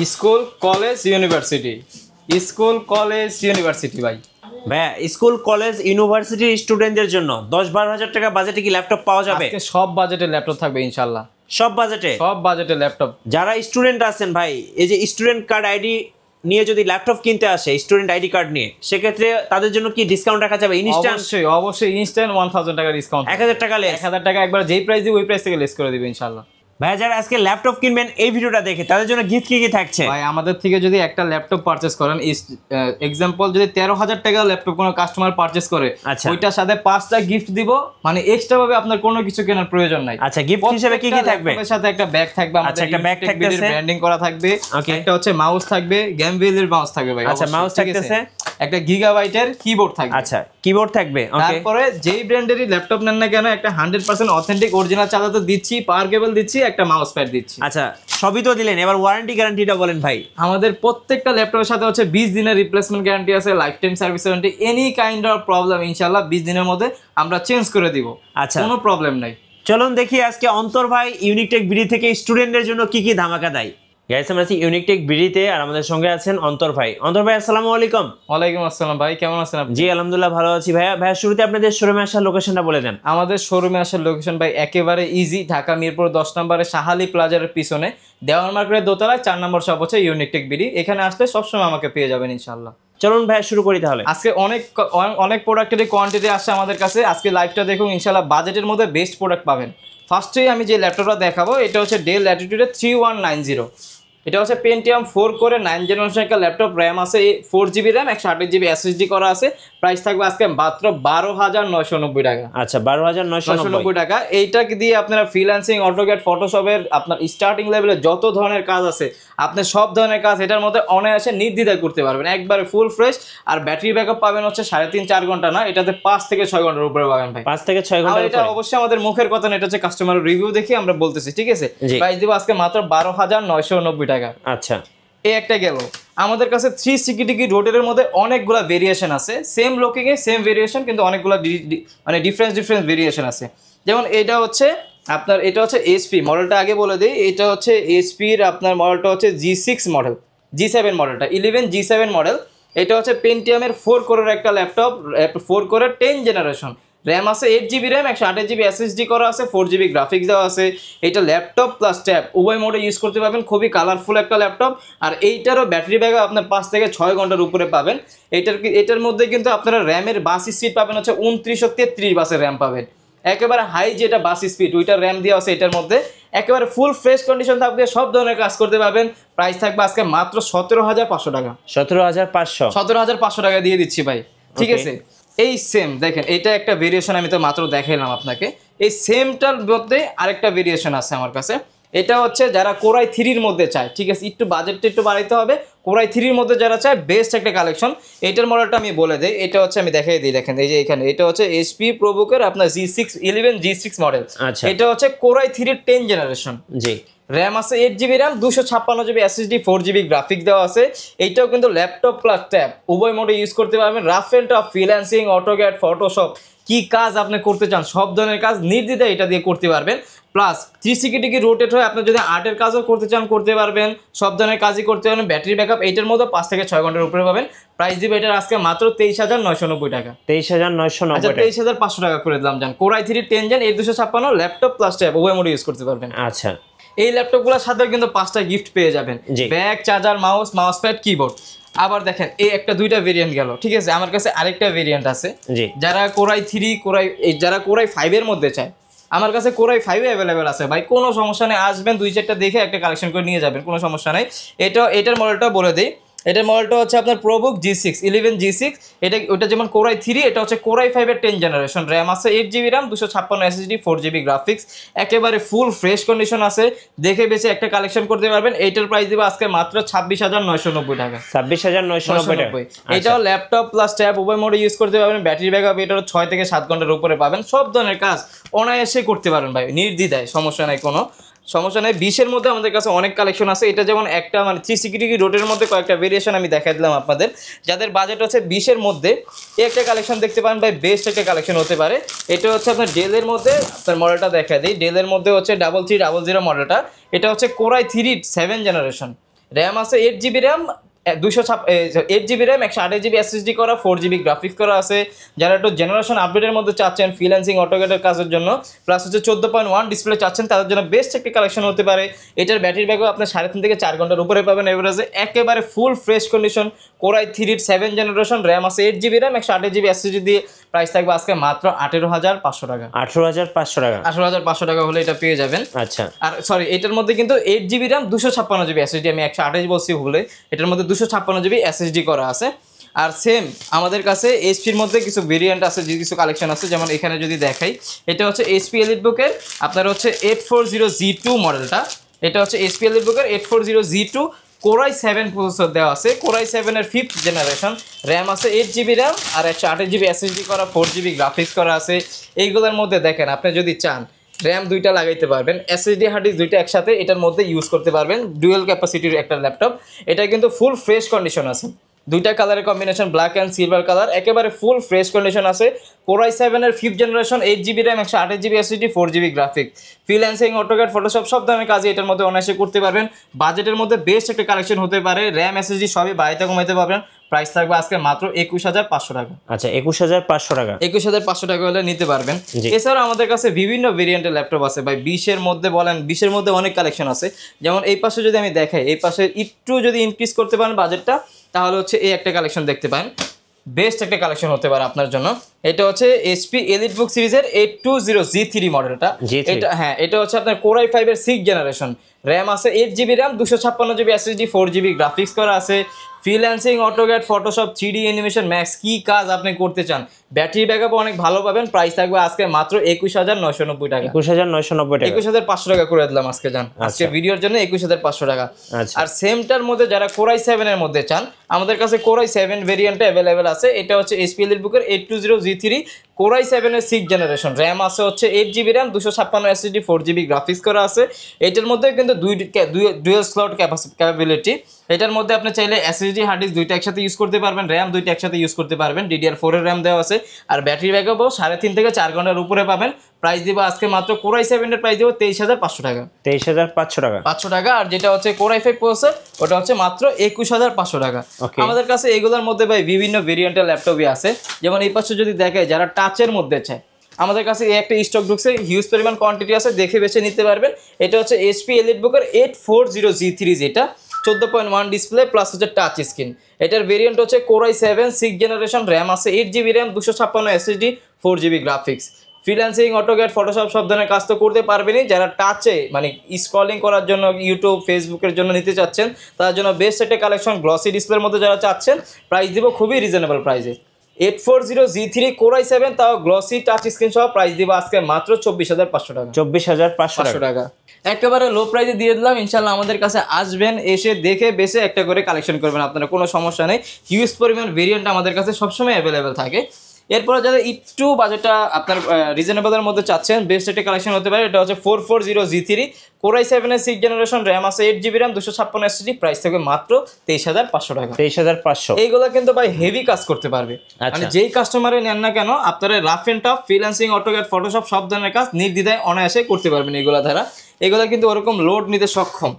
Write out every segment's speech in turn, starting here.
School college university, school college university ভাই। ভাইয়া school college ইউনিভার্সিটির স্টুডেন্টদের জন্য 10-12 হাজার টাকা বাজেটে কি ল্যাপটপ পাওয়া যাবে? আজকে সব বাজেটের ল্যাপটপ থাকবে ইনশাআল্লাহ। সব বাজেটে? সব বাজেটের ল্যাপটপ। যারা স্টুডেন্ট আছেন ভাই, এই যে স্টুডেন্ট কার্ড আইডি নিয়ে যদি ল্যাপটপ কিনতে আসে, স্টুডেন্ট আইডি কার্ড নিয়ে, সেক্ষেত্রে তাদের জন্য কি ডিসকাউন্ট রাখা যাবে? ইনস্ট্যান্ট? অবশ্যই ইনস্ট্যান্ট 1000 টাকা ডিসকাউন্ট। 1000 টাকা লেস? 1000 টাকা একবার যেই প্রাইস দিই ওই প্রাইস থেকে লেস করে দিবে ইনশাআল্লাহ। ভাই যারা আজকে ল্যাপটপ কিনবেন এই ভিডিওটা দেখে, তাদের জন্য গিফট কি থাকছে? ভাই আমাদের থেকে যদি একটা ল্যাপটপ পারচেজ করেন, এক্সাম্পল যদি 13,000 টাকা ল্যাপটপ কোনো কাস্টমার পারচেজ করে, ওইটার সাথে 5টা গিফট দিব, মানে এক্সট্রা ভাবে আপনার কোনো কিছু কেনার প্রয়োজন নাই। আচ্ছা, গিফট হিসেবে কি কি থাকবে? এর সাথে একটা ব্যাগ থাকবে, আচ্ছা একটা ব্যাগ থাকতেছে, ব্র্যান্ডিং করা থাকবে, একটা হচ্ছে মাউস থাকবে, গেমভিলের মাউস থাকবে ভাই। আচ্ছা মাউস থাকতেছে, একটা গিগাবাইটের কিবোর্ড থাকবে। আচ্ছা কিবোর্ড থাকবে। ওকে, তারপরে যেই ব্র্যান্ডেরই ল্যাপটপ নেন না কেন, একটা 100% অথেন্টিক অরিজিনাল চার্জার তো দিচ্ছি, পাওয়ার কেবল দিচ্ছি, একটা মাউস প্যাড দিচ্ছি। আচ্ছা সবই তো দিলেন, এবার ওয়ারেন্টি গ্যারান্টিটা বলেন ভাই। আমাদের প্রত্যেকটা ল্যাপটপের সাথে হচ্ছে 20 দিনের রিপ্লেসমেন্ট গ্যারান্টি আছে, life time service warranty. Any kind of problem ইনশাআল্লাহ 20 দিনের মধ্যে আমরা চেঞ্জ করে দিব। আচ্ছা কোনো প্রবলেম নাই। চলুন দেখি আজকে অন্তর ভাই ইউনিকটেক বিডি থেকে স্টুডেন্টদের জন্য কি কি ধামাকা দেয়। গাইস আমরা আছি ইউনিকটেক বিডিতে, আর আমাদের সঙ্গে আছেন অন্তর ভাই। অন্তর ভাই আসসালামু আলাইকুম। ওয়ালাইকুম আসসালাম ভাই, কেমন আছেন আপনি? জি আলহামদুলিল্লাহ ভালো আছি ভাইয়া। ভাইয়া শুরুতে আপনাদের শোরুমে আসার লোকেশনটা বলে দেন। আমাদের শোরুমে আসার লোকেশন ভাই একেবারে ইজি, ঢাকা মিরপুর 10 নম্বরে শাহালি প্লাজার পিছনে দেওয়ান মার্কেটের দোতলায় 4 নম্বর শপ হচ্ছে ইউনিকটেক বিডি। এখানে আসলে সবসময় আমাকে পেয়ে যাবেন ইনশাআল্লাহ। চলুন ভাইয়া শুরু করি তাহলে। আজকে অনেক প্রোডাক্টের কোয়ান্টিটি আসছে আমাদের কাছে। আজকে লাইভটা দেখুন ইনশাআল্লাহ, বাজেটের মধ্যে বেস্ট প্রোডাক্ট পাবেন। ফার্স্টেই আমি যে ল্যাপটপটা দেখাবো, এটা হচ্ছে ডেল ল্যাটিটিউডের 3190। এটা হচ্ছে পেন্টিয়াম 4 করে 9 জেনারেশন একটা ল্যাপটপ, র্যাম আছে 4GB র্যাম, 128GB SSD করা আছে। প্রাইস থাকবে আজকে মাত্র 12,990 টাকা। আচ্ছা 12,990 টাকা। এইটাকে দিয়ে আপনারা ফ্রিল্যান্সিং, অটোক্যাড, ফটোশপের আপনার স্টার্টিং লেভেলে যত ধরনের কাজ আছে, আপনি সব ধরনের কাজ এটার মধ্যে অনায়াসে নির্দ্বিধায় করতে পারবেন, একবারে ফুল ফ্রেশ। আর ব্যাটারি ব্যাকআপ পাবেন হচ্ছে 3.5-4 ঘন্টা না, এটাতে 5 থেকে 6 ঘন্টার উপরে পাবেন ভাই। 5 থেকে 6 ঘন্টা। এটা অবশ্যই আমাদের মুখের কথা না, এটা হচ্ছে কাস্টমারের রিভিউ দেখে আমরা বলতেছি, ঠিক আছে? প্রাইস দিব আজকে মাত্র 12,990 টাকা। আচ্ছা এই একটা গেল। আমাদের কাছে 360 ডিগ্রি রোটেটের মধ্যে অনেকগুলা ভেরিয়েশন আছে, সেম লুকিং এ সেম ভেরিয়েশন, কিন্তু অনেকগুলা মানে ডিফারেন্স ভেরিয়েশন আছে। যেমন এটা হচ্ছে আপনার, এটা হচ্ছে এইচপি মডেলটা, আগে বলে দিই, এটা হচ্ছে এইচপির আপনার মডেলটা হচ্ছে G6 মডেল, G7 মডেলটা 11 G7 মডেল। এটা হচ্ছে পেন্টিয়ামের 4 কোরের একটা ল্যাপটপ, 4 কোরের 10 জেনারেশন, র্যাম আছে 8GB র্যাম, 128GB SSD করা আছে, 4GB গ্রাফিক্স দেওয়া আছে। এটা ল্যাপটপ প্লাস ট্যাব উভয় মোডে ইউজ করতে পারবেন, খুবই কালারফুল একটা ল্যাপটপ। আর এইটারও ব্যাটারি ব্যাকআপ আপনার 5 থেকে 6 ঘন্টার উপরে পাবেন। এটার মধ্যে কিন্তু আপনারা র্যামের বাস স্পিড পাবেন হচ্ছে 29 ও 33 বাসের র্যাম পাবেন, একেবারে হাই যেটা বাস স্পিড ওইটার র্যাম দেওয়া আছে এটার মধ্যে। একেবারে ফুল ফ্রেশ কন্ডিশন থাকবে, সব ধরনের কাজ করতে পারবেন। প্রাইস থাকবে আজকে মাত্র 17,500 টাকা। 17,500 টাকা দিয়ে দিচ্ছি ভাই, ঠিক আছে? এই সেম দেখেন, এটা একটা ভেরিয়েশন আমি তো মাত্র দেখাইলাম আপনাকে। এই সেমটার মধ্যে আরেকটা ভেরিয়েশন আছে আমার কাছে। এটা হচ্ছে যারা কোরাই 3-র মধ্যে চায়, ঠিক আছে, একটু বাজেটটা একটু বাড়াইতে হবে, কোরাই 3-র মধ্যে যারা চায় বেস্ট একটা কালেকশন। এইটার মডেলটা আমি বলে দিই, এটা হচ্ছে আমি দেখাই দিই, দেখেন এই যে এখানে, এটা হচ্ছে এইচপি প্রোবুকের আপনার G11 G6 মডেল। এটা হচ্ছে কোরাই 3-র 10 জেনারেশন। জি, র্যাম আছে 8GB RAM, 256GB SSD, 4GB graphics দেওয়া আছে। এইটাও কিন্তু ল্যাপটপ প্লাস ট্যাব উভয় মোডে ইউজ করতে পারবেন। Rough and tough freelancing, AutoCAD, Photoshop কি কাজ আপনি করতে চান, সব ধরনের কাজ নির্দ্বিধায় এটা দিয়ে করতে পারবেন। প্লাস 360 ডিগ্রি রোটেট হয়, আপনি যদি আর্টের কাজও করতে চান করতে পারবেন, সব ধরনের কাজই করতে পারবেন। ব্যাটারি ব্যাকআপ এইটার মধ্যে 5 থেকে 6 ঘন্টার উপরে পাবেন। প্রাইস দিব এটার আজকে মাত্র 23,990 টাকা। 23,990। আচ্ছা 23,500 টাকা করে দিলাম। জান core i 3 10 gen 256 laptop plus tab উভয় মোডে ইউজ করতে পারবেন। আচ্ছা এই ল্যাপটপগুলোর সাথে কিন্তু 5টা গিফট পেয়ে যাবেন, bag, charger, mouse pad, keyboard. আবার দেখেন এই একটা 2টা ভেরিয়েন্ট গেল, ঠিক আছে? আমার কাছে আরেকটা ভেরিয়েন্ট আছে, যারা কোরাই 3 যারা কোরাই 5 এর মধ্যে চায়, আমার কাছে কোরাই 5 অ্যাভেলেবেল আছে ভাই, কোনো সমস্যা নেই। আসবেন 2-4টা দেখে একটা কালেকশন করে নিয়ে যাবেন, কোনো সমস্যা নেই। এটার মডেলটা বলে দিই, এটার মডেলটা হচ্ছে আপনার প্রোবুক G6 11 G6। ওটা যেমন কোরাই 3, এটা হচ্ছে কোরাই 5-এর 10 জেনারেশন, র্যাম আছে 8GB RAM, 256 SSD, 4GB graphics, একেবারে ফুল ফ্রেশ কন্ডিশন আছে। দেখে বেছে একটা কালেকশন করতে পারবেন। এইটার প্রাইস দিব আজকে মাত্র 26,990 টাকা। 26,990 টাকা। এটাও ল্যাপটপ প্লাস ট্যাব উভয় মোডে ইউজ করতে পারবেন। ব্যাটারি ব্যাকআপ এটারও 6 থেকে 7 ঘন্টার উপরে পাবেন। সব ধরনের কাজ অনায়াসে করতে পারবেন ভাই, নির্দ্বিধায়, সমস্যা নাই, কোনো সমস্যা নেই। 20-এর মধ্যে আমাদের কাছে অনেক কালেকশন আছে। এটা যেমন একটা মানে 360 ডিগ্রি রোটের মধ্যে কয়েকটা ভেরিয়েশন আমি দেখাই দিলাম আপনাদের। যাদের বাজেট হচ্ছে 20-এর মধ্যে এই একটা কালেকশন দেখতে পারেন ভাই, বেস্ট একটা কালেকশন হতে পারে। এটা হচ্ছে আপনার ডেলের মধ্যে, আপনার মডেলটা দেখা দিই, ডেলের মধ্যে হচ্ছে 3300 মডেলটা। এটা হচ্ছে কোরাই 3 7 জেনারেশন, র্যাম আছে 8 GB RAM, 8 GB RAM, 128 GB SSD করা, 4 GB গ্রাফিক্স করা আছে। যারা একটু জেনারেশন আপডেটের মধ্যে চাচ্ছেন ফ্রিল্যান্সিং অটোক্যাডের কাজের জন্য, প্লাস হচ্ছে 14.1 ডিসপ্লে চাচ্ছেন, তাদের জন্য বেস্ট একটি কালেকশন হতে পারে। এটার ব্যাটারি ব্যাকআপ আপনার 3.5 থেকে 4 ঘন্টার উপরে পাবেন এভারেজে, একেবারে full fresh condition, core i 3 7 generation, RAM আছে 8 GB র্যাম, 128 GB SSD দিয়ে প্রাইস থাকবে আজকে মাত্র 18,500 টাকা। 18,500 টাকা, 18,500 টাকা হলে এটা পেয়ে যাবেন। আচ্ছা। আর সরি, এটার মধ্যে কিন্তু 8 GB র্যাম, 256 GB SSD, আমি 128 বলছি ভুলে, এটার মধ্যে 256 GB SSD করা আছে। আর সেম আমাদের কাছে এইচপির মধ্যে কিছু ভেরিয়েন্ট আছে, যে কিছু কালেকশন আছে, যেমন এখানে যদি দেখাই, এটা হচ্ছে এইচপি এলিটবুকের আপনার হচ্ছে 840G2 মডেলটা। এটা হচ্ছে এইচপি এলিটবুকের 840G2, কোরাই 7 প্রসেসর দেওয়া আছে, কোরাই 7 এর 5th জেনারেশন, র্যাম আছে 8 GB র্যাম আর 128 GB SSD করা, 4 GB গ্রাফিক্স করা আছে। এইগুলোর মধ্যে দেখেন আপনি যদি চান র্যাম দুইটা লাগাইতে পারবেন, এসএসডি হার্ড ডিস্ক দুইটা একসাথে এটার মধ্যে ইউজ করতে পারবেন, ডুয়েল ক্যাপাসিটির একটা ল্যাপটপ। এটা কিন্তু ফুল ফ্রেশ কন্ডিশন আছে, দুইটা কালারের combination black and silver colour, একেবারে ফুল ফ্রেশ কন্ডিশন আছে। কোরাই 7 এর 5th generation, 8 GB RAM, 128 GB SSD, 4 GB graphic, freelancing AutoCAD Photoshop সব ধরনের কাজে এটার মধ্যে অনায়াসে করতে পারবেন। বাজেটের মধ্যে বেস্ট একটা কালেকশন হতে পারে, র্যাম এসএসডি সবই বাড়িতে কমাইতে পারবেন। প্রাইস থাকবে আজকে মাত্র 21,500 টাকা। আচ্ছা, 21,500 টাকা, 21,500 টাকা হলে নিতে পারবেন। এছাড়াও আমাদের কাছে বিভিন্ন ভেরিয়েন্টের ল্যাপটপ আছে ভাই, 20-এর মধ্যে বলেন, 20-এর মধ্যে অনেক কালেকশন আছে। যেমন এই পাশে যদি আমি দেখাই, এই পাশে একটু যদি ইনক্রিজ করতে পারেন বাজেটটা, তাহলে হচ্ছে এই একটা কালেকশন দেখতে পারেন, বেস্ট একটা কালেকশন হতে পারে আপনার জন্য। এটা হচ্ছে এইচপি এলিটবুক সিরিজের 820G3 মডেলটা। এটা হ্যাঁ, এটা হচ্ছে আপনার কোরাই 5 এর 6th জেনারেশন, র্যাম আছে 8 GB RAM, 256 GB SSD, 4 GB graphics করা আছে। Freelancing AutoCAD Photoshop 3D animation max কি কাজ আপনি করতে চান, ব্যাটারি ব্যাকআপ অনেক ভালো পাবেন। প্রাইস থাকবে আজকে মাত্র 21,990 টাকা। 21,990 টাকা, 21,500 টাকা করে দিলাম আজকে জান, আজকে ভিডিওর জন্য 21,500 টাকা। আর সেমটার মধ্যে যারা কোরাই 7 এর মধ্যে চান, আমাদের কাছে কোরাই 7 ভেরিয়েন্টে অ্যাভেলেবেল আছে। এটা হচ্ছে এইচপি এলিটবুকের 820G3, কোরাই 7 এর 6th জেনারেশন, র্যাম আছে হচ্ছে 8 GB RAM, 256 SSD, 4 GB graphics করা আছে। এটার মধ্যে কিন্তু ডুয়াল স্লট ক্যাপাবিলিটি। এটার মধ্যে আপনি চাইলে এসএসডি হার্ড ডিস্ক দুইটা একসাথে ইউজ করতে পারবেন, র্যাম দুইটা একসাথে ইউজ করতে পারবেন, DDR4 এর র্যাম দেওয়া আছে। আর ব্যাটারি ব্যাকআপও 3.5 থেকে 4 ঘন্টার উপরে পাবেন। প্রাইস দিব আজকে মাত্র কোরাই 7 এর প্রাইস দিব 23,500 টাকা। 23,500 টাকা, 500 টাকা। আর যেটা হচ্ছে কোরাই 5 প্রসেসর, ওটা হচ্ছে মাত্র 21,500 টাকা। আমাদের কাছে এগুলোর মধ্যে ভাই বিভিন্ন ভেরিয়েন্টের ল্যাপটপই আছে। যেমন এই পাশে যদি দেখায়, যারা টাচের মধ্যে চায়, আমাদের কাছে এই একটা স্টক ঢুকছে, হিউজ পরিমাণ কোয়ান্টিটি আছে, দেখে বেছে নিতে পারবেন। এটা হচ্ছে এইচপি এলিটবুকের 840G3, যেটা 14.1 ডিসপ্লে প্লাস হচ্ছে টাচ স্ক্রিন। এটার ভেরিয়েন্ট হচ্ছে কোরাই 7 6th জেনারেশন, র্যাম আছে 8 GB RAM, 256 SSD, 4 GB graphics. Freelancing AutoCAD Photoshop সব ধরনের কাজ তো করতে পারবেনই। যারা টাচে মানে স্ক্রলিং করার জন্য ইউটিউব ফেসবুকের জন্য নিতে চাচ্ছেন, তার জন্য বেস্ট একটা কালেকশন। গ্লসি ডিসপ্লের মধ্যে যারা চাচ্ছেন, প্রাইস দিব খুবই রিজনেবল প্রাইসে। 840G3 কোরাই 7, তাও গ্লসি টাচ স্ক্রিন সহ, প্রাইস দিব আজকে মাত্র 24,500 টাকা। 24,500 টাকা একেবারে লো প্রাইসে দিয়ে দিলাম। ইনশাল্লাহ আমাদের কাছে আসবেন, এসে দেখে বেছে একটা করে কালেকশন করবেন, আপনারা কোনো সমস্যা নেই। হিউজ পরিমাণ ভেরিয়েন্ট আমাদের কাছে সবসময় অ্যাভেলেবেল থাকে। এরপরে যারা একটু বাজেটটা আপনার রিজনেবলের মধ্যে চাচ্ছেন, বেস্ট একটা কালেকশন হতে পারে। এটা হচ্ছে 440G3, কোরাই 7 এর 6th জেনারেশন, র্যাম আছে 8 GB র্যাম, 256 SSD, প্রাইস থাকবে মাত্র 23,500 টাকা। 23,500। এইগুলো কিন্তু ভাই হেভি কাজ করতে পারবে, মানে যেই কাস্টমারে নেন না কেন, আপনারা rough and tough freelancing AutoCAD Photoshop সব ধরনের কাজ নির্দ্বিধায় অনায়াসে করতে পারবেন এগুলো দ্বারা। এগুলো কিন্তু ওরকম লোড নিতে সক্ষম,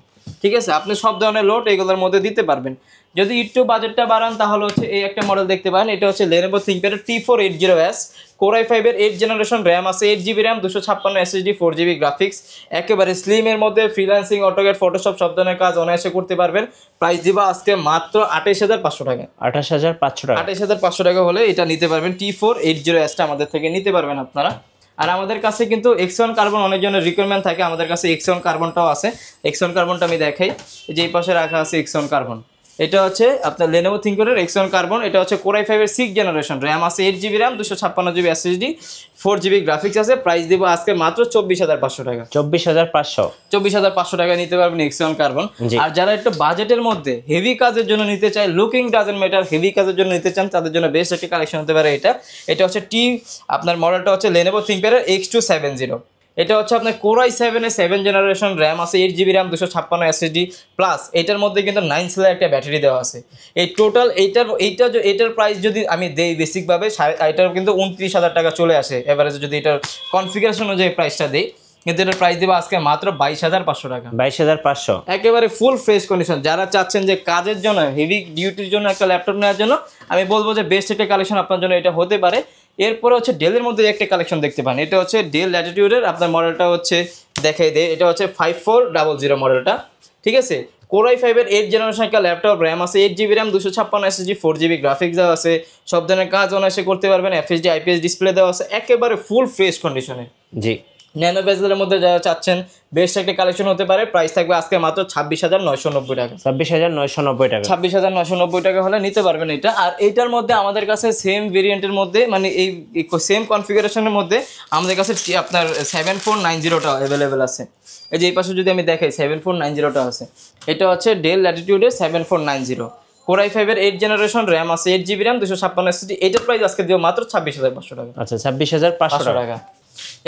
ঠিক আছে? আপনি সব ধরনের লোড এগুলোর মধ্যে দিতে পারবেন। যদি একটু বাজেটটা বাড়ান, তাহলে হচ্ছে এই একটা মডেল দেখতে পারেন। এটা হচ্ছে Lenovo ThinkPad T480S, কোরাই 5 এর 8th জেনারেশন, র্যাম আছে 8 GB RAM, 256 SSD, 4 GB graphics, একেবারে স্লিমের মধ্যে ফ্রিল্যান্সিং অটোক্যাড ফটোশপ সব ধরনের কাজ অনায়াসে করতে পারবেন। প্রাইস দিবা আজকে মাত্র 28,500 টাকা। 28,500 টাকা, 28,500 টাকা হলে এটা নিতে পারবেন। T480S টা আমাদের থেকে নিতে পারবেন আপনারা। আর আমাদের কাছে কিন্তু Xeon কার্বন অনেকজনের রিকোয়ারমেন্ট থাকে, আমাদের কাছে Xeon কার্বনটাও আছে। Xeon কার্বনটা আমি দেখাই, এই যে এই পাশে রাখা আছে Xeon কার্বন। এটা হচ্ছে আপনার Lenovo ThinkPad এর Xeon কার্বন। এটা হচ্ছে কোরাই 5 এর 6th জেনারেশন, র্যাম আছে 8 GB RAM, 256 GB SSD, 4 GB graphics আছে। প্রাইস দিব আজকে মাত্র 24,500 টাকা। 24,500। 24,500 টাকা নিতে পারবেন Xeon কার্বন। আর যারা একটু বাজেটের মধ্যে হেভি কাজের জন্য নিতে চায়, লুকিং ডাজন্ট ম্যাটার, হেভি কাজের জন্য নিতে চান, তাদের জন্য বেস্ট একটা কালেকশন হতে পারে এটা। এটা হচ্ছে আপনার মডেলটা হচ্ছে Lenovo ThinkPad এর X270। এটা হচ্ছে আপনার কোরাই 7 এর 7th জেনারেশন, র্যাম আছে 8 GB র্যাম, 256 SSD, প্লাস এটার মধ্যে কিন্তু 9 সেলের একটা ব্যাটারি দেওয়া আছে। এই টোটাল এইটার প্রাইস যদি আমি দেই বেসিকভাবে, এটার কিন্তু 29,000 টাকা চলে আসে এভারেজে, যদি এটার কনফিগারেশন অনুযায়ী প্রাইসটা দেই। কিন্তু এটার প্রাইস দেবো আজকে মাত্র 22,500 টাকা। 22,500 একেবারে ফুল ফ্রেশ কন্ডিশন। যারা চাচ্ছেন যে কাজের জন্য হেভি ডিউটির জন্য একটা ল্যাপটপ নেওয়ার জন্য, আমি বলবো যে বেস্ট একটা কালেকশন আপনার জন্য এটা হতে পারে। এরপরে হচ্ছে ডেলের মধ্যে একটা কালেকশন দেখতে পান, এটা হচ্ছে ডেল ল্যাটিটিউডের আপনার মডেলটা হচ্ছে দেখাই দেয়, এটা হচ্ছে 5400 মডেলটা, ঠিক আছে। Core i5-এর 8 জেনারেশন একটা ল্যাপটপ, র্যাম আছে 8GB RAM, 256 SSD, 4GB graphics দেওয়া আছে, সব ধরনের কাজ অনায়াসে করতে পারবেন, FHD IPS ডিসপ্লে দেওয়া আছে, একেবারে ফুল ফ্রেশ কন্ডিশনে। জি, ন্যানো বেজেলের মধ্যে যারা চাচ্ছেন বেস্ট একটা কালেকশন হতে পারে, প্রাইস থাকবে আজকে মাত্র 26,990 টাকা। 26,990 টাকা। 26,990 টাকা হলে নিতে পারবেন এটা। আর এইটার মধ্যে আমাদের কাছে সেম ভেরিয়েন্টের মধ্যে, মানে এই সেম কনফিগারেশনের মধ্যে আমাদের কাছে আপনার 7490টা অ্যাভেলেবেল আছে। এই যে এই পাশে যদি আমি দেখাই 7490টা আছে, এটা হচ্ছে ডেল ল্যাটিটিউডের 7490। Core i5-এর 8 জেনারেশন, র্যাম আছে 8GB র্যাম, 256 SSD, এটার প্রাইস আজকে দিও মাত্র 26,500 টাকা। আচ্ছা, 26,500 টাকা।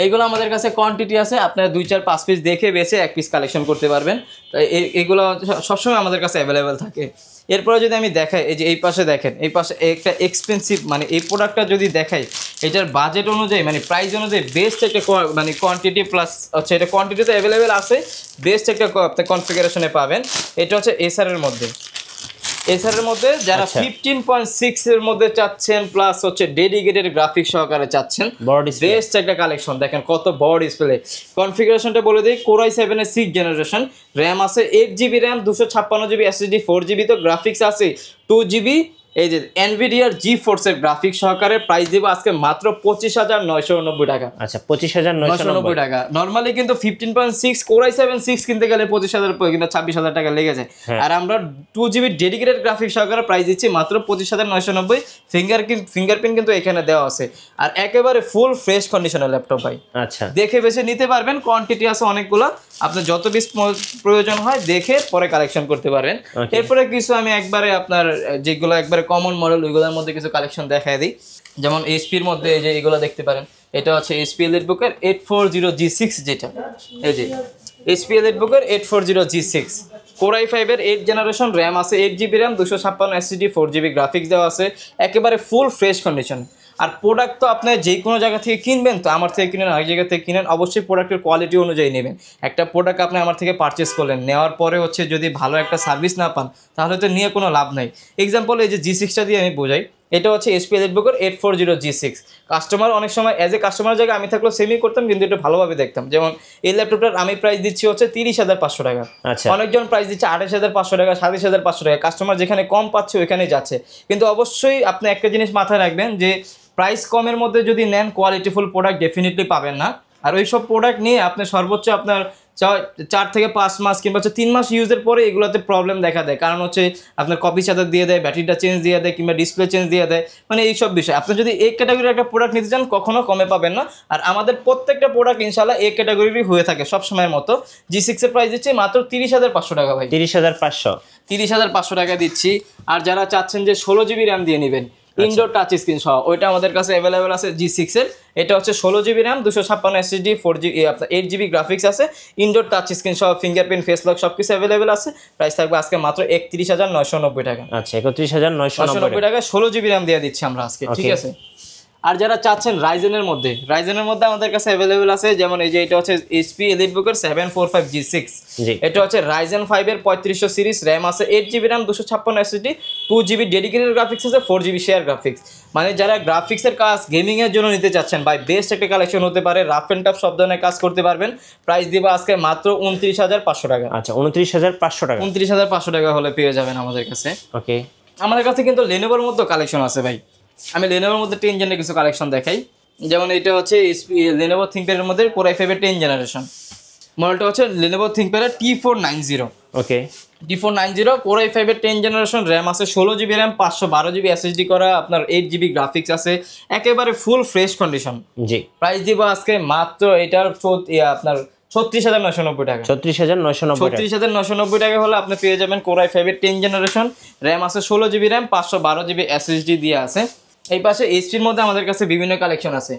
এইগুলো আমাদের কাছে কোয়ান্টিটি আছে, আপনারা 2-4-5 পিস দেখে বেছে এক পিস কালেকশন করতে পারবেন। তো এইগুলো সবসময় আমাদের কাছে অ্যাভেলেবেল থাকে। এরপরে যদি আমি দেখাই, এই যে এই পাশে দেখেন, এই পাশে একটা এক্সপেন্সিভ, মানে এই প্রোডাক্টটা যদি দেখাই, এটার বাজেট অনুযায়ী মানে প্রাইস অনুযায়ী বেস্ট একটা মানে কোয়ান্টিটি প্লাস হচ্ছে এটা কোয়ান্টিটিতে অ্যাভেলেবেল আছে, বেস্ট একটা আপনার কনফিগারেশনে পাবেন। এটা হচ্ছে এসআরের মধ্যে, এসআরের মধ্যে যারা 15.6 এর মধ্যে চাচ্ছেন প্লাস হচ্ছে ডেডিকেটেড গ্রাফিক্স সহকারে চাচ্ছেন, বেস্ট একটা কালেকশন। দেখেন কত বড় ডিসপ্লে। কনফিগারেশনটা বলে দিই, Core i7 এর 6 জেনারেশন, র্যাম আছে 8GB RAM, 256GB SSD, 4GB, তো গ্রাফিক্স আছে 2GB। এই যে এনভিডিআর GeForce এর গ্রাফিক্স সহকারে প্রাইস দিব আজকে মাত্র 25,990 টাকা। আচ্ছা, 25,990 টাকা। নরমালি কিন্তু 15.6 Core i7 6 কিনতে গেলে 25,000 কিংবা 26,000 টাকা লেগে যায়। আর আমরা 2GB ডেডিকেটেড গ্রাফিক্স সহকারে প্রাইস দিচ্ছি মাত্র 25,990। ফিঙ্গারপ্রিন্ট কিন্তু এখানে দেওয়া আছে, আর একেবারে ফুল ফ্রেশ কন্ডিশনের ল্যাপটপ ভাই। আচ্ছা, দেখে বেছে নিতে পারবেন, কোয়ান্টিটি আছে অনেকগুলো, আপনার যত পিস প্রয়োজন হয় দেখে পরে কালেকশন করতে পারেন। এরপরে কিছু আমি একবারে আপনার যেগুলো একবারে কমন মডেল ওইগুলোর মধ্যে কিছু কালেকশন দেখায় দিই। যেমন এইচপির মধ্যে এই যে এগুলো দেখতে পারেন, এটা হচ্ছে এইচপি এলিটবুকের 840G6, যেটা এই যে এইচপি এলিটবুকের 840G6, Core i5-এর 8 জেনারেশন, র্যাম আছে 8GB RAM, 256 SSD, 4GB graphics দেওয়া আছে, একেবারে ফুল ফ্রেশ কন্ডিশন। আর প্রোডাক্ট তো আপনার যে কোনো জায়গা থেকে কিনবেন, তো আমার থেকে কিনেন, আরেক জায়গা থেকে কিনেন, অবশ্যই প্রোডাক্টের কোয়ালিটি অনুযায়ী নেবেন। একটা প্রোডাক্ট আপনি আমার থেকে পারচেস করলেন, নেওয়ার পরে হচ্ছে যদি ভালো একটা সার্ভিস না পান, তাহলে তো নিয়ে কোনো লাভ নাই। এক্সাম্পল এই যে G6টা দিয়ে আমি বোঝাই, এটা হচ্ছে এইচপি এলিটবুকের 840G6। কাস্টমার অনেক সময় অ্যাজ এ কাস্টমার জায়গায় আমি থাকলেও সেমই করতাম, কিন্তু একটু ভালোভাবে দেখতাম। যেমন এই ল্যাপটপটার আমি প্রাইস দিচ্ছি হচ্ছে 30,500 টাকা, অনেকজন প্রাইস দিচ্ছে 28,500 টাকা, 27,500 টাকা। কাস্টমার যেখানে কম পাচ্ছে ওইখানেই যাচ্ছে। কিন্তু অবশ্যই আপনি একটা জিনিস মাথায় রাখবেন যে প্রাইস কমের মধ্যে যদি নেন, কোয়ালিটিফুল প্রোডাক্ট ডেফিনেটলি পাবেন না। আর ওই সব প্রোডাক্ট নিয়ে আপনি সর্বোচ্চ আপনার 4 থেকে 5 মাস কিংবা 3 মাস ইউজের পরে এগুলোতে প্রবলেম দেখা দেয়। কারণ হচ্ছে আপনার কপি চার্জার দিয়ে দেয়, ব্যাটারিটা চেঞ্জ দিয়ে দেয়, কিংবা ডিসপ্লে চেঞ্জ দিয়ে দেয়, মানে এইসব বিষয়। আপনি যদি এই ক্যাটাগরির একটা প্রোডাক্ট নিতে চান, কখনো কমে পাবেন না। আর আমাদের প্রত্যেকটা প্রোডাক্ট ইনশাল্লাহ এই ক্যাটাগরিরই হয়ে থাকে সব সময়ের মতো। G6 এর প্রাইস দিচ্ছি মাত্র 30,500 টাকা ভাই। 30,500 টাকা দিচ্ছি। আর যারা চাচ্ছেন যে 16GB র্যাম দিয়ে নেবেন, ইনডোর টাচ স্ক্রিন সহ, ওইটা আমাদের কাছে অ্যাভেলেবেল আছে G6 এর। এটা হচ্ছে 16GB র্যাম, 256 SSD, 4GB আপনার 8GB গ্রাফিক্স আছে, ইনডোর টাচ স্ক্রিন সহ, ফিঙ্গারপ্রিন্ট, ফেস লক সবকিছু অ্যাভেলেবেল আছে। প্রাইস থাকবে আজকে মাত্র 31,990 টাকা। আচ্ছা, 31,990 টাকা 16GB র্যাম দিয়ে দিচ্ছি আমরা আজকে, ঠিক আছে। আর যারা চাচ্ছেন রাইজেনের মধ্যে আমাদের কাছে অ্যাভেলেবেল আছে। যেমন এই যে এটা হচ্ছে এইচপি এলিটবুকের 745G6, এটা হচ্ছে রাইজেন 5-এর 3500 সিরিজ, র্যাম আছে 8GB RAM, 256 SSD, 2GB dedicated graphics আছে, 4GB শেয়ার গ্রাফিক্স। মানে যারা গ্রাফিক্সের কাজ গেমিং এর জন্য নিতে চাচ্ছেন ভাই, বেস্ট একটা কালেকশন হতে পারে। রাফ এন্ড টাফ সব ধরনের কাজ করতে পারবেন। প্রাইস দিব আজকে মাত্র 29,500 টাকা। আচ্ছা, 29,500 টাকা। 29,500 টাকা হলে পেয়ে যাবেন আমাদের কাছে। ওকে, আমাদের কাছে কিন্তু লেনোভোর মধ্যে কালেকশন আছে ভাই। আমি লেনোভোর মধ্যে 10 জেনের কিছু কালেকশন দেখাই। যেমন এটা হচ্ছে লেনোভো থিংকপ্যাডের মধ্যে Core i5-এর 10 জেনারেশন, মডেলটা হচ্ছে লেনোভো থিংকপ্যাডের T490। ওকে, T490 Core i5-এর 10 জেনারেশন, র্যাম আছে 16GB র্যাম, 512GB SSD করা, আপনার 8GB গ্রাফিক্স আছে, একেবারে ফুল ফ্রেশ কন্ডিশন। জি, প্রাইস দিব আজকে মাত্র এটার আপনার 36,990 টাকা। 36,990 টাকা হলে আপনি পেয়ে যাবেন Core i5-এর 10 জেনারেশন, র্যাম আছে 16GB র্যাম, 512GB SSD দিয়ে আছে। এই পাশে এইচপির মধ্যে আমাদের কাছে বিভিন্ন কালেকশন আছে।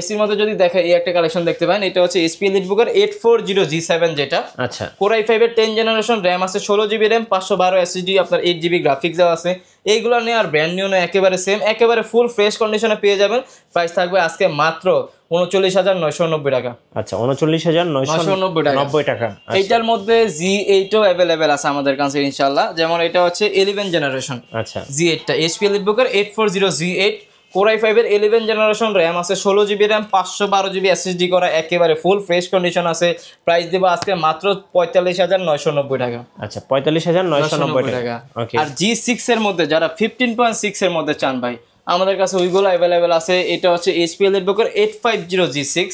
এসির মধ্যে যদি দেখা এই একটা কালেকশন দেখতে পারেন, এটা হচ্ছে HP EliteBooker 840G7 যেটা আচ্ছা Core i5 এর 10 জেনারেশন, র্যাম আছে 16GB র্যাম, 512 SSD, আপনার 8GB গ্রাফিক্স দেওয়া আছে। এইগুলো নিয়ে আর ব্র্যান্ড নিউ না, একেবারে সেম, একেবারে ফুল ফ্রেশ কন্ডিশনে পেয়ে যাবেন। প্রাইস থাকবে আজকে মাত্র 39,990 টাকা। আচ্ছা 39,990 টাকা। এইটার মধ্যে G8 ও अवेलेबल আছে আমাদের কাছে ইনশাআল্লাহ। যেমন এটা হচ্ছে 11 জেনারেশন আচ্ছা G8 টা HP EliteBooker 840G8 Core i5 এর 11 জেনারেশন, র্যাম আছে 16GB র্যাম, 512GB SSD করা, একেবারে ফুল ফ্রেশ কন্ডিশন আছে। প্রাইস দেব আজকে মাত্র 45,990 টাকা। আচ্ছা 45,990 টাকা। ওকে। আর G6 এর মধ্যে যারা 15.6 এর মধ্যে চান ভাই, আমাদের কাছে ওইগুলো अवेलेबल আছে। এটা হচ্ছে HP EliteBooker 850G6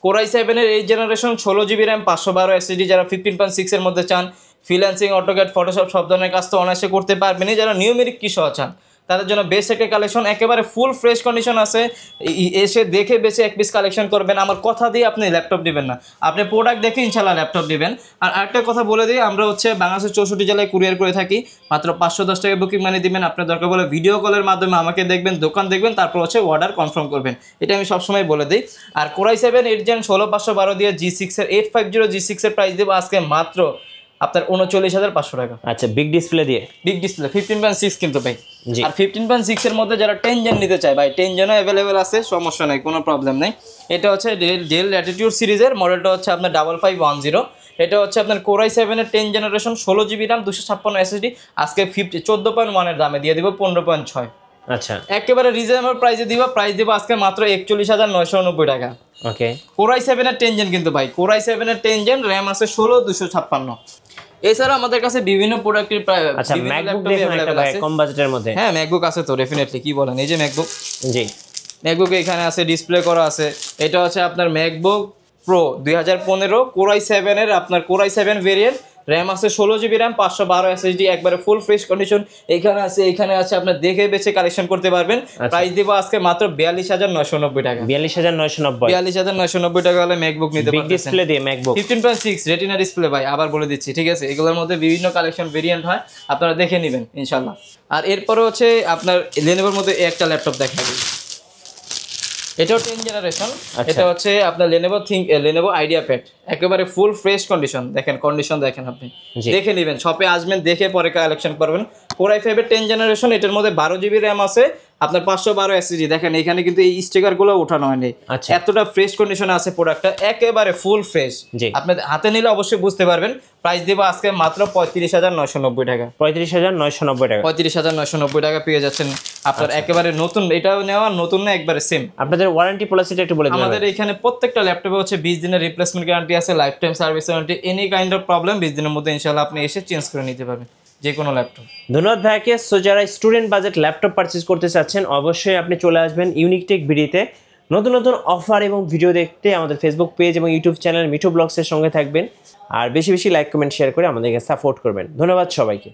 Core i7 এর 8 জেনারেশন, 16GB র্যাম, 512 SSD, যারা 15.6 এর মধ্যে চান। ফ্রিল্যান্সিং, অটোক্যাড, ফটোশপ সব ধরনের কাজ তো অনায়াসে করতে পারবেন। যারা নিউমেরিক কি সহ চান তাদের জন্য বেস্ট একটা কালেকশন, একেবারে ফুল ফ্রেশ কন্ডিশন আছে। এসে দেখে বেছে এক পিস কালেকশন করবেন। আমার কথা দিয়ে আপনি ল্যাপটপ নেবেন না, আপনি প্রোডাক্ট দেখে ইনশাল্লাহ ল্যাপটপ নেবেন। আর আরেকটা কথা বলে দিই, আমরা হচ্ছে বাংলাদেশের 64 জেলায় কুরিয়ার করে থাকি। মাত্র 510 টাকা বুকিং মানি দিবেন। আপনার দরকার বলে ভিডিও কলের মাধ্যমে আমাকে দেখবেন, দোকান দেখবেন, তারপর হচ্ছে অর্ডার কনফার্ম করবেন। এটা আমি সবসময় বলে দিই। আর Core i7 8 Gen 16512 দিয়ে G6 এর 850G6 এর প্রাইস দেবো আজকে মাত্র আপনার 39,500 টাকা। আচ্ছা বিগ ডিসপ্লে দিয়ে, বিগ ডিসপ্লে 15.6 কিন্তু ভাই। জি। আর 15.6 এর মধ্যে যারা 10 জেন নিতে চায় ভাই, 10 জেনও अवेलेबल আছে, সমস্যা নাই, কোনো প্রবলেম নাই। এটা হচ্ছে ডেল ল্যাটিটিউড সিরিজের মডেলটা হচ্ছে আপনার 5510। এটা হচ্ছে আপনার Core i7 এর 10 জেনারেশন, 16GB RAM, 256 SSD, আজকে 14.1 এর দামে দিয়ে দিব 15.6। আচ্ছা একেবারে রিজনেবল প্রাইসে দিব। প্রাইস দিব আজকে মাত্র 41,990 টাকা। ওকে। Core i7 এর 10 জেন কিন্তু ভাই, Core i7 এর 10 জেন, র্যাম আছে 16, 256। এছাড়া আমাদের কাছে বিভিন্ন প্রোডাক্টের প্রায় আচ্ছা ম্যাকবুক দেখুন একটা ভাই কম বাজেটের মধ্যে। হ্যাঁ ম্যাকবুক আছে তো ডেফিনেটলি, কি বলেন, এই যে ম্যাকবুক। জি ম্যাকবুক এখানে আছে, ডিসপ্লে করা আছে। এটা হচ্ছে আপনার ম্যাকবুক প্রো 2015 Core i7 এর, আপনার Core i7 ভেরিয়েন্ট, র্যাম আছে 16GB র্যাম, 512 SSD, একবারে ফুল ফ্রেশ কন্ডিশন। এখানে আছে আপনার দেখে বেছে কালেকশন করতে পারবেন। প্রাইস দিব আজকে মাত্র 42,990 টাকা। 42,990 42,990 টাকা হলে ম্যাকবুক নিতে পারবেন। বিগ ডিসপ্লে দিয়ে ম্যাকবুক 15.6 রেটিনা ডিসপ্লে ভাই, আবার বলে দিচ্ছি, ঠিক আছে। এগুলোর মধ্যে বিভিন্ন কালেকশন ভেরিয়েন্ট হয়, আপনারা দেখে নেবেন ইনশাআল্লাহ। আর এরপরে হচ্ছে আপনার Lenovoর মধ্যে একটা ল্যাপটপ দেখাবো, এটাও 10 জেনারেশন। এটা হচ্ছে আপনার Lenovo IdeaPad, একেবারে ফুল ফ্রেশ কন্ডিশন। দেখেন কন্ডিশন দেখেন, আপনি দেখে নেবেন, শপে আসবেন, দেখে পরে কালেকশন করবেন। Core i5 এর 10 জেনারেশন, এটার মধ্যে 12GB র্যাম আছে, আপনার 512 SSD। দেখেন এখানে কিন্তু এই স্টিকারগুলো ওঠানো হয়নি, এতটা ফ্রেশ কন্ডিশনে আছে প্রোডাক্টটা, একেবারে ফুল ফ্রেশ। আপনি হাতে নিলে অবশ্যই বুঝতে পারবেন। প্রাইস দেব আজকে মাত্র 35,990 টাকা। 35,990 টাকা। 35,990 টাকা পেয়ে যাচ্ছেন আপনার, একেবারে নতুন। এটাও নেওয়া নতুন না, একবারে সেম। আপনাদের ওয়ারেন্টি পলিসিটা একটু বলে দিন। আমাদের এখানে প্রত্যেকটা ল্যাপটপে হচ্ছে 20 দিনের রিপ্লেসমেন্ট গ্যারান্টি আছে, life time service warranty. Any kind of problem 20 দিনের মধ্যে ইনশাআল্লাহ আপনি এসে চেঞ্জ করে নিতে পারবেন যে কোনো ল্যাপটপ। ধন্যবাদ ভাইকে। সো যারা স্টুডেন্ট বাজেট ল্যাপটপ পারচেজ করতে চাচ্ছেন, অবশ্যই আপনি চলে আসবেন ইউনিক টেক ভিডিওতে। নতুন নতুন অফার এবং ভিডিও দেখতে আমাদের ফেসবুক পেজ এবং ইউটিউব চ্যানেল মিঠু ব্লগসের সঙ্গে থাকবেন। আর বেশি বেশি লাইক কমেন্ট শেয়ার করে আমাদেরকে সাপোর্ট করবেন। ধন্যবাদ সবাইকে।